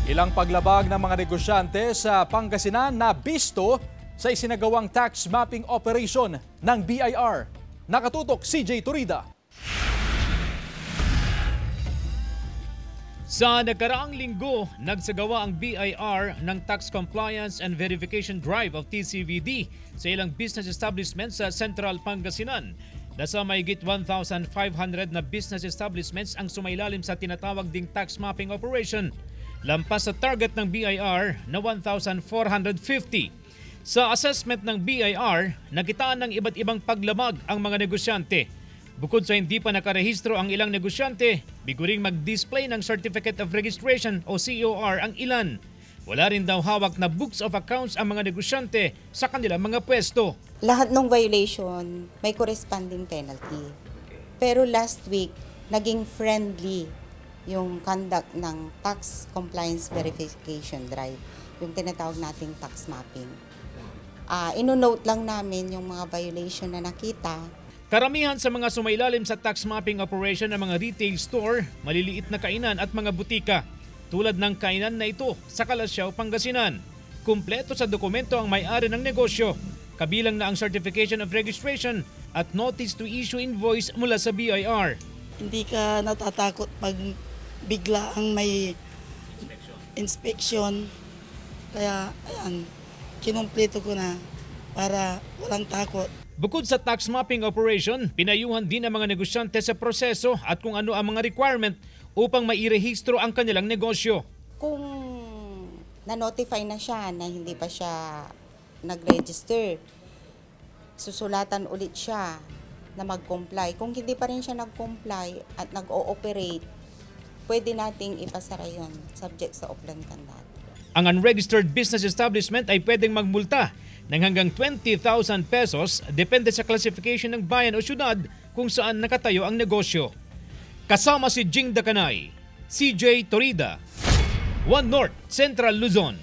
Ilang paglabag ng mga negosyante sa Pangasinan na bisto sa isinagawang tax mapping operation ng BIR. Nakatutok CJ Turida. Sa nakaraang linggo, nagsagawa ang BIR ng Tax Compliance and Verification Drive of TCVD sa ilang business establishments sa Central Pangasinan. Nasa mahigit 1,500 na business establishments ang sumailalim sa tinatawag ding tax mapping operation. Lampas sa target ng BIR na 1,450. Sa assessment ng BIR, nakitaan ng iba't ibang paglamag ang mga negosyante. Bukod sa hindi pa nakarehistro ang ilang negosyante, biguring mag-display ng Certificate of Registration o COR ang ilan. Wala rin daw hawak na books of accounts ang mga negosyante sa kanilang mga pwesto. Lahat ng violation may corresponding penalty. Pero last week, naging friendly yung conduct ng tax compliance verification drive, yung tinatawag nating tax mapping. Ino-note lang namin yung mga violation na nakita. Karamihan sa mga sumailalim sa tax mapping operation ng mga retail store, maliliit na kainan at mga butika, tulad ng kainan na ito sa Kalasyaw, Pangasinan. Kumpleto sa dokumento ang may-ari ng negosyo, kabilang na ang Certification of Registration at Notice to Issue Invoice mula sa BIR. Hindi ka natatakot pag bigla ang may inspection. Kaya ayan, kinumpleto ko na para walang takot. Bukod sa tax mapping operation, pinayuhan din ang mga negosyante sa proseso at kung ano ang mga requirement upang mairehistro ang kanilang negosyo. Kung na-notify na siya na hindi pa siya nag-register, susulatan ulit siya na mag-comply. Kung hindi pa rin siya nag-comply at nag-ooperate, pwede nating ipasara yun subject sa Oplan Kandat. Ang unregistered business establishment ay pwedeng magmulta ng hanggang 20,000 pesos depende sa classification ng bayan o syudad kung saan nakatayo ang negosyo. Kasama si Jing Dakanay, CJ Torida, One North, Central Luzon.